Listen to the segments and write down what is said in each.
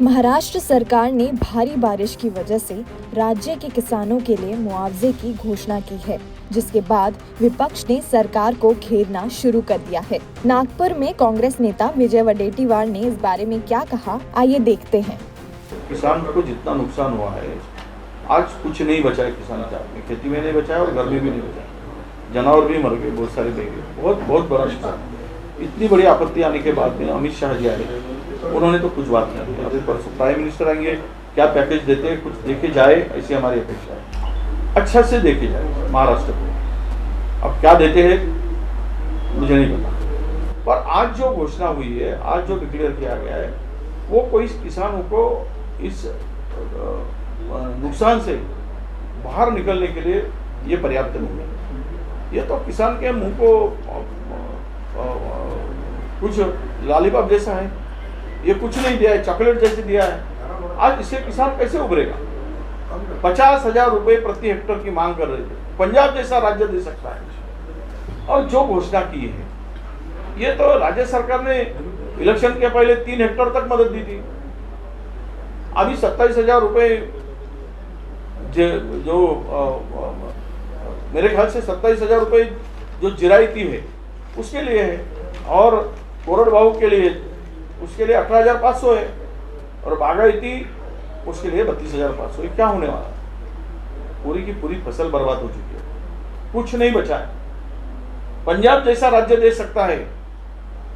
महाराष्ट्र सरकार ने भारी बारिश की वजह से राज्य के किसानों के लिए मुआवजे की घोषणा की है, जिसके बाद विपक्ष ने सरकार को घेरना शुरू कर दिया है। नागपुर में कांग्रेस नेता विजय वडेट्टीवार ने इस बारे में क्या कहा, आइए देखते हैं। किसान को जितना नुकसान हुआ है, आज कुछ नहीं बचा है किसान के हाथ में, खेती में नहीं बचा और घर में भी नहीं बचा, जानवर भी मर गए, बहुत सारे बह गए, बहुत बड़ा नुकसान। इतनी बड़ी आपत्ति आने के बाद में अमित शाह जी आए, उन्होंने तो कुछ बात नहीं की। अभी परसों प्राइम मिनिस्टर आएंगे, क्या पैकेज देते हैं, कुछ देखे जाए, ऐसी हमारी अपेक्षा है। अच्छा से देखे जाए महाराष्ट्र को। अब क्या देते हैं मुझे नहीं पता, पर आज जो घोषणा हुई है, आज जो डिक्लेयर किया गया है, वो कोई किसानों को इस नुकसान से बाहर निकलने के लिए ये पर्याप्त नहीं है। ये तो किसान के मुंह को कुछ लॉलीपॉप जैसा है, ये कुछ नहीं दिया है, चॉकलेट जैसे दिया है। आज इससे किसान कैसे उभरेगा? 50,000 रुपए प्रति हेक्टेयर की मांग कर रहे थे, पंजाब जैसा राज्य दे सकता है। और जो घोषणा की है, ये तो राज्य सरकार ने इलेक्शन के पहले 3 हेक्टेयर तक मदद दी थी। अभी 27,000 रुपए जो मेरे ख्याल से 27,000 रुपए जो जिरायती है उसके लिए है, और कोरडवाहू के लिए उसके लिए 18,500 है, और बागायती उसके लिए 32,500 है। क्या होने वाला? पूरी की पूरी फसल बर्बाद हो चुकी है, कुछ नहीं बचा है। पंजाब जैसा राज्य दे सकता है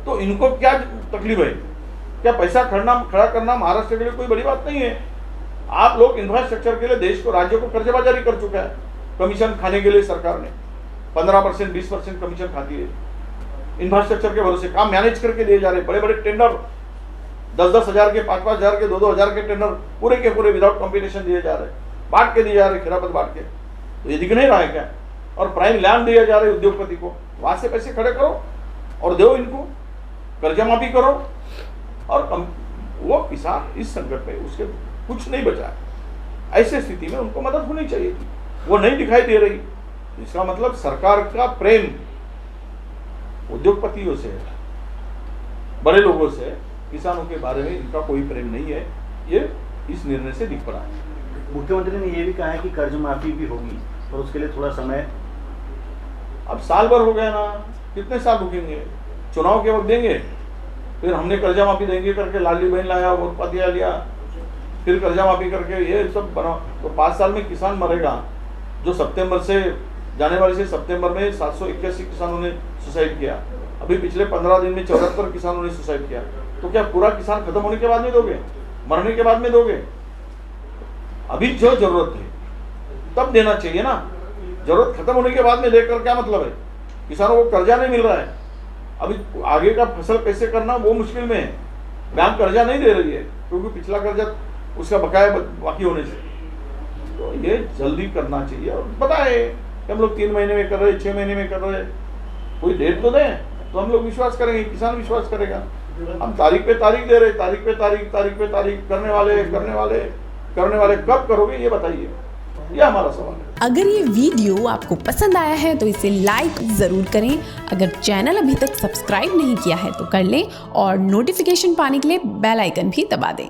तो इनको क्या तकलीफ है? क्या पैसा खड़ा करना महाराष्ट्र के लिए कोई बड़ी बात नहीं है? आप लोग इंफ्रास्ट्रक्चर के लिए देश को, राज्य को कर्जबाजारी कर चुका है। कमीशन खाने के लिए सरकार ने 15% 20% कमीशन खाती है। इंफ्रास्ट्रक्चर के भरोसे काम मैनेज करके दिए जा रहे, बड़े बड़े टेंडर 10-10 हजार के, 5-5 हजार के, 2-2 हजार के टेंडर पूरे के पूरे विदाउट कॉम्पिटिशन दिए जा रहे, बांट के दिए जा रहे, खिरापत बांट के। तो ये दिख नहीं रहा है क्या? और प्राइम लैंड दिया जा रहे उद्योगपति को, वहां से पैसे खड़े करो और दो इनको, कर्जा माफी करो। और वो किसान इस संकट में उसके कुछ नहीं बचा है। ऐसे स्थिति में उनको मदद होनी चाहिए थी, वो नहीं दिखाई दे रही। इसका मतलब सरकार का प्रेम उद्योगपतियों से, बड़े लोगों से, किसानों के बारे में इनका कोई प्रेम नहीं है। ये इस निर्णय से दिख पड़ा है। मुख्यमंत्री ने यह भी कहा है कि कर्ज माफी भी होगी, पर उसके लिए थोड़ा समय। अब साल भर हो गया ना, कितने साल रुकेंगे? चुनाव के वक्त देंगे, फिर हमने कर्जा माफी देंगे करके लाली बहन लाया, वोट पातिया लिया, फिर कर्जा माफी करके ये सब बना। तो 5 साल में किसान मरेगा। जो सितंबर से, जनवरी से सितंबर में 781 किसानों ने सुसाइड किया। अभी पिछले 15 दिन में 74 किसानों ने सुसाइड किया। तो क्या पूरा किसान खत्म होने के बाद में दोगे? मरने के बाद में दोगे? अभी जो जरूरत है तब देना चाहिए ना। जरूरत खत्म होने के बाद में देकर क्या मतलब है? किसानों को कर्जा नहीं मिल रहा है, अभी आगे का फसल कैसे करना वो मुश्किल में है। बैंक कर्जा नहीं दे रही है क्योंकि पिछला कर्जा उसका बकाया बाकी होने से। तो ये जल्दी करना चाहिए। और पता है कि हम लोग 3 महीने में कर रहे, 6 महीने में कर रहे, कोई डेट तो दें तो हम लोग विश्वास करेंगे, किसान विश्वास करेगा। हम तारीख पे तारीख दे रहे, तारीख पे तारीख करने वाले कब करोगे ये बताइए, ये हमारा सवाल है। अगर ये वीडियो आपको पसंद आया है तो इसे लाइक ज़रूर करें। अगर चैनल अभी तक सब्सक्राइब नहीं किया है तो कर लें, और नोटिफिकेशन पाने के लिए बेल आइकन भी दबा दें।